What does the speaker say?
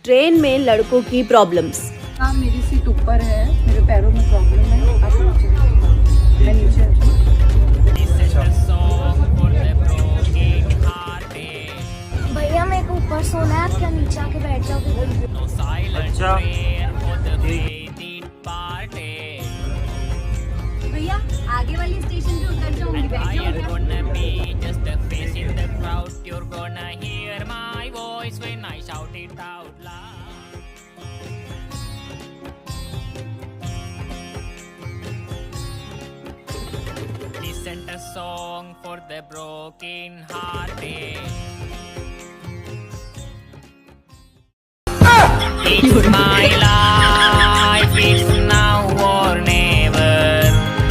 Train में लड़कों की प्रॉब्लम्स। हाँ, मेरी सीट ऊपर है, मेरे पैरों में प्रॉब्लम है। आप नीचे, मैं नीचे भैया मेरे को ऊपर सोना है, आप क्या नीचे आके बैठ जाओगे? अच्छा भैया आगे वाली स्टेशन पे उतर जाऊंगी, बैठ Listen a song for the broken hearted. It's my life, it's now.